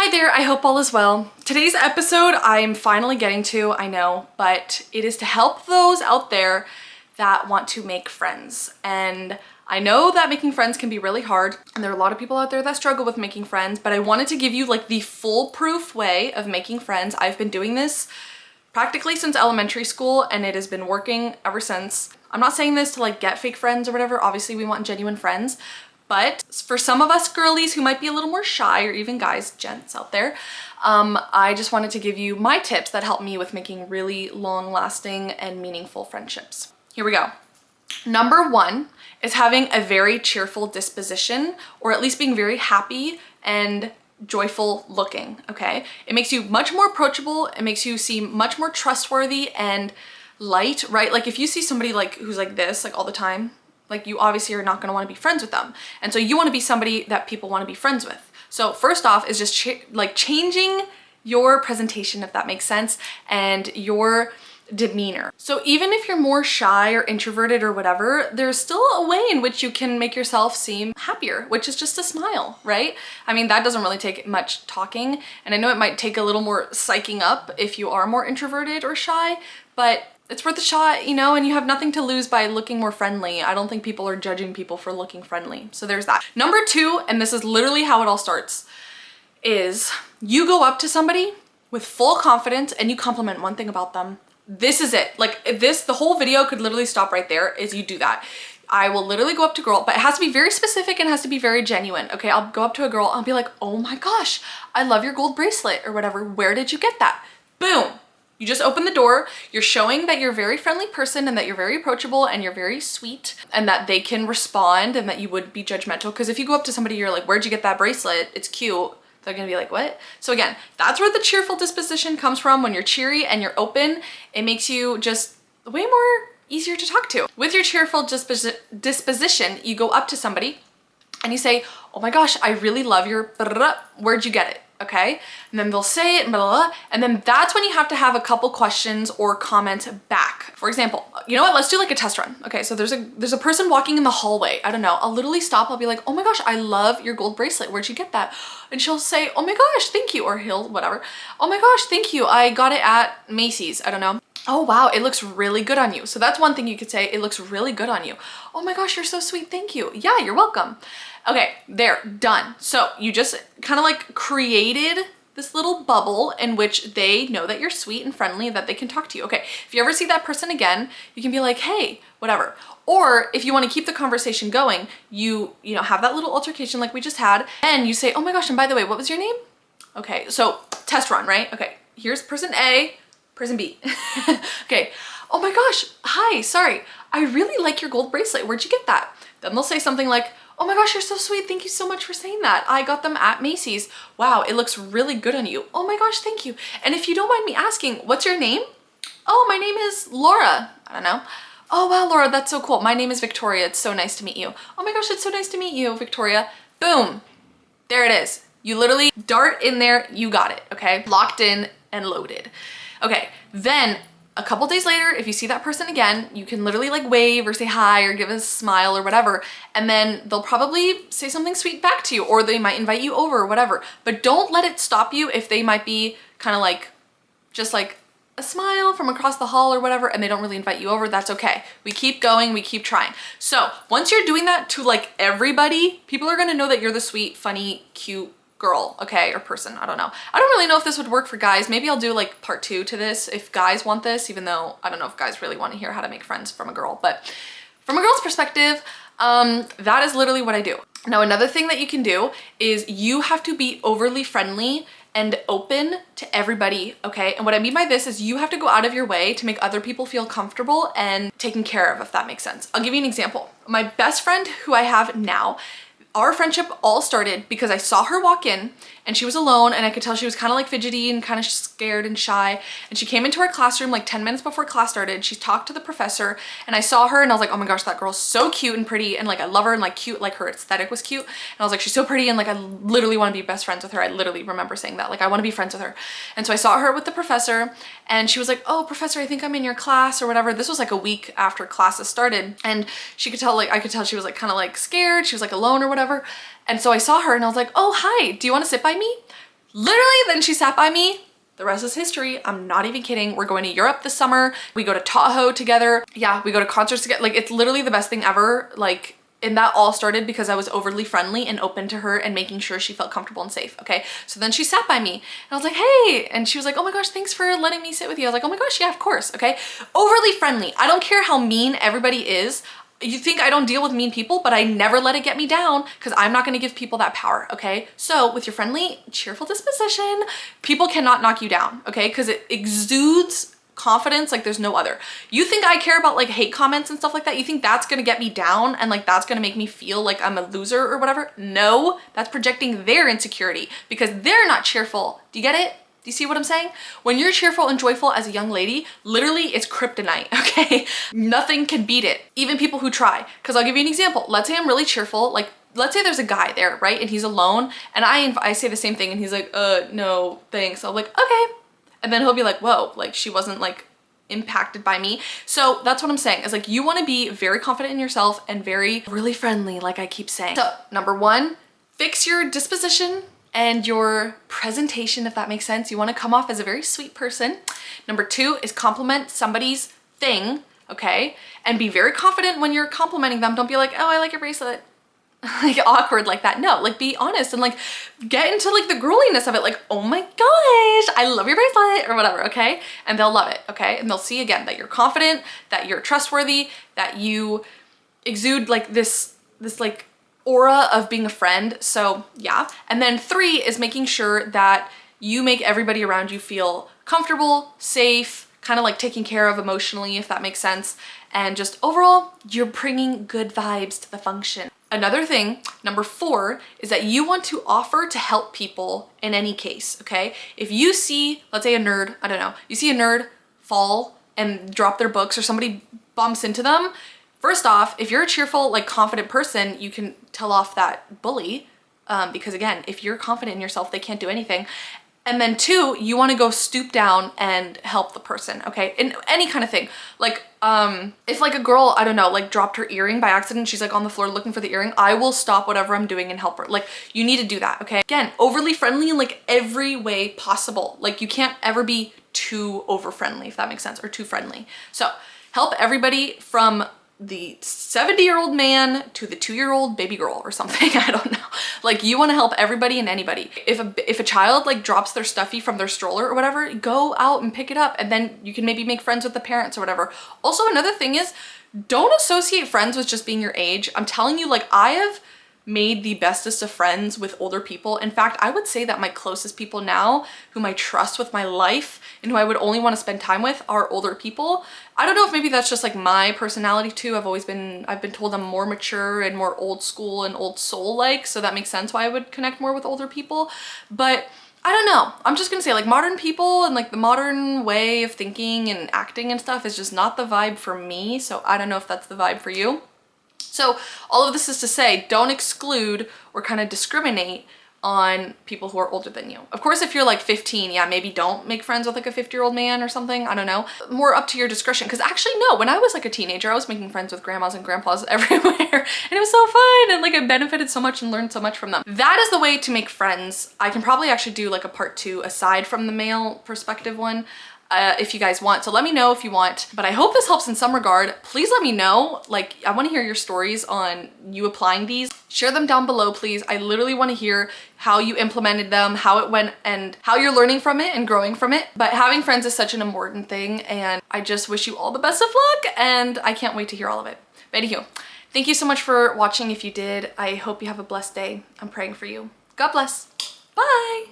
Hi there, I hope all is well. Today's episode I'm finally getting to, I know, but it is to help those out there that want to make friends. And I know that making friends can be really hard, and there are a lot of people out there that struggle with making friends, but I wanted to give you like the foolproof way of making friends. I've been doing this practically since elementary school, and it has been working ever since. I'm not saying this to like get fake friends or whatever. Obviously we want genuine friends. But for some of us girlies who might be a little more shy, or even guys, gents out there, I just wanted to give you my tips that help me with making really long-lasting and meaningful friendships. Here we go. Number one is having a very cheerful disposition, or at least being very happy and joyful looking, okay? It makes you much more approachable. It makes you seem much more trustworthy and light, right? Like if you see somebody like who's like this, like all the time, like you obviously are not going to want to be friends with them. And so you want to be somebody that people want to be friends with. So first off is just changing your presentation, if that makes sense, and your demeanor. So even if you're more shy or introverted or whatever, there's still a way in which you can make yourself seem happier, which is just a smile, right? I mean, that doesn't really take much talking. And I know it might take a little more psyching up if you are more introverted or shy, but it's worth a shot, you know, and you have nothing to lose by looking more friendly. I don't think people are judging people for looking friendly. So there's that. Number two, and this is literally how it all starts, is you go up to somebody with full confidence and you compliment one thing about them. This is it. Like this, the whole video could literally stop right there, is you do that. I will literally go up to a girl, but it has to be very specific and has to be very genuine. Okay, I'll go up to a girl, I'll be like, oh my gosh, I love your gold bracelet or whatever. Where did you get that? Boom. You just open the door, you're showing that you're a very friendly person and that you're very approachable and you're very sweet and that they can respond and that you wouldn't be judgmental. Because if you go up to somebody, you're like, where'd you get that bracelet? It's cute. They're gonna be like, what? So again, that's where the cheerful disposition comes from. When you're cheery and you're open, it makes you just way more easier to talk to. With your cheerful disposition, you go up to somebody and you say, oh my gosh, I really love your where'd you get it? Okay, and then they'll say it, blah, blah, blah, and then that's when you have to have a couple questions or comments back. For example, you know what? Let's do like a test run. Okay, so there's a person walking in the hallway. I don't know. I'll literally stop. I'll be like, oh my gosh, I love your gold bracelet. Where'd you get that? And she'll say, oh my gosh, thank you, or he'll whatever. Oh my gosh, thank you. I got it at Macy's. I don't know. Oh wow, it looks really good on you. So that's one thing you could say. It looks really good on you. Oh my gosh, you're so sweet. Thank you. Yeah, you're welcome. Okay, there, done. So you just kind of like created this little bubble in which they know that you're sweet and friendly, that they can talk to you. Okay, if you ever see that person again, you can be like, hey, whatever. Or if you want to keep the conversation going, you know, have that little altercation like we just had, and you say, oh my gosh, and by the way, what was your name? Okay, so test run, right? Okay, here's person A, person B. Okay, oh my gosh, hi, sorry, I really like your gold bracelet. Where'd you get that? Then they'll say something like, oh my gosh, you're so sweet. Thank you so much for saying that. I got them at Macy's. Wow, it looks really good on you. Oh my gosh, thank you. And if you don't mind me asking, what's your name? Oh, my name is Laura. I don't know. Oh wow, Laura, that's so cool. My name is Victoria. It's so nice to meet you. Oh my gosh, it's so nice to meet you, Victoria. Boom. There it is. You literally dart in there. You got it, okay? Locked in and loaded. Okay, then a couple days later, if you see that person again, you can literally like wave or say hi or give a smile or whatever, and then they'll probably say something sweet back to you, or they might invite you over or whatever. But don't let it stop you if they might be kind of like, just like a smile from across the hall or whatever, and they don't really invite you over. That's okay. We keep going, we keep trying. So once you're doing that to like everybody, people are gonna know that you're the sweet, funny, cute girl, okay, or person, I don't know. I don't really know if this would work for guys. Maybe I'll do like part 2 to this if guys want this, even though I don't know if guys really want to hear how to make friends from a girl. But from a girl's perspective, that is literally what I do. Now, another thing that you can do is you have to be overly friendly and open to everybody, okay? And what I mean by this is you have to go out of your way to make other people feel comfortable and taken care of, if that makes sense. I'll give you an example. My best friend who I have now, our friendship all started because I saw her walk in and she was alone, and I could tell she was kind of like fidgety and kind of scared and shy. And she came into our classroom like 10 minutes before class started. She talked to the professor, and I saw her and I was like, oh my gosh, that girl's so cute and pretty, and like I love her, and like cute, like her aesthetic was cute. And I was like, she's so pretty, and like I literally want to be best friends with her. I literally remember saying that, like I want to be friends with her. And so I saw her with the professor, and she was like, oh professor, I think I'm in your class or whatever. This was like a week after classes started, and she could tell, like I could tell she was like kind of like scared. She was like alone or whatever. And so I saw her and I was like, oh, hi, do you want to sit by me? Literally, then she sat by me. The rest is history. I'm not even kidding. We're going to Europe this summer. We go to Tahoe together. Yeah, we go to concerts together. Like, it's literally the best thing ever. Like, and that all started because I was overly friendly and open to her and making sure she felt comfortable and safe, okay? So then she sat by me and I was like, hey, and she was like, oh my gosh, thanks for letting me sit with you. I was like, oh my gosh, yeah, of course, okay? Overly friendly. I don't care how mean everybody is. You think I don't deal with mean people, but I never let it get me down because I'm not gonna give people that power, okay? So with your friendly, cheerful disposition, people cannot knock you down, okay? Because it exudes confidence like there's no other. You think I care about like hate comments and stuff like that? You think that's gonna get me down and like that's gonna make me feel like I'm a loser or whatever? No, that's projecting their insecurity because they're not cheerful. Do you get it? Do you see what I'm saying? When you're cheerful and joyful as a young lady, literally it's kryptonite, okay? Nothing can beat it, even people who try. Because I'll give you an example. Let's say I'm really cheerful, like let's say there's a guy there, right? And he's alone and I say the same thing and he's like, no, thanks. I'm like, okay. And then he'll be like, whoa, like she wasn't like impacted by me. So that's what I'm saying is like, you want to be very confident in yourself and really friendly, like I keep saying. So number one, fix your disposition and your presentation, if that makes sense. You want to come off as a very sweet person. Number two is compliment somebody's thing, okay? And be very confident when you're complimenting them. Don't be like, oh, I like your bracelet. Like awkward like that. No, like be honest and like get into like the girliness of it. Like, oh my gosh, I love your bracelet or whatever, okay? And they'll love it, okay? And they'll see again that you're confident, that you're trustworthy, that you exude like this like aura of being a friend. So yeah. And then three is making sure that you make everybody around you feel comfortable, safe, kind of like taken care of emotionally, if that makes sense. And just overall, you're bringing good vibes to the function. Another thing, number four, is that you want to offer to help people in any case, okay? If you see, let's say a nerd, I don't know, you see a nerd fall and drop their books or somebody bumps into them, first off, if you're a cheerful, like confident person, you can tell off that bully because again, if you're confident in yourself, they can't do anything. And then two, you want to go stoop down and help the person, okay? In any kind of thing. Like, if like a girl, I don't know, like dropped her earring by accident, she's like on the floor looking for the earring, I will stop whatever I'm doing and help her. Like, you need to do that, okay? Again, overly friendly in like every way possible. Like, you can't ever be too over friendly, if that makes sense, or too friendly. So, help everybody from the 70-year-old man to the 2-year-old baby girl or something. I don't know. Like, you want to help everybody and anybody. If a child like drops their stuffy from their stroller or whatever, go out and pick it up and then you can maybe make friends with the parents or whatever. Also, another thing is don't associate friends with just being your age. I'm telling you, like, I have made the bestest of friends with older people. In fact, I would say that my closest people now, whom I trust with my life and who I would only want to spend time with, are older people. I don't know if maybe that's just like my personality too. I've been told I'm more mature and more old school and old soul like, so that makes sense why I would connect more with older people. But I don't know. I'm just gonna say like modern people and like the modern way of thinking and acting and stuff is just not the vibe for me. So I don't know if that's the vibe for you. So all of this is to say, don't exclude or kind of discriminate on people who are older than you. Of course, if you're like 15, yeah, maybe don't make friends with like a 50-year-old man or something. I don't know. More up to your discretion. Because actually, no, when I was like a teenager, I was making friends with grandmas and grandpas everywhere. And it was so fun. And like I benefited so much and learned so much from them. That is the way to make friends. I can probably actually do like a part 2 aside from the male perspective one. If you guys want. So let me know if you want. But I hope this helps in some regard. Please let me know. Like, I want to hear your stories on you applying these. Share them down below, please. I literally want to hear how you implemented them, how it went, and how you're learning from it and growing from it. But having friends is such an important thing, and I just wish you all the best of luck, and I can't wait to hear all of it. But anywho, thank you so much for watching if you did. I hope you have a blessed day. I'm praying for you. God bless. Bye!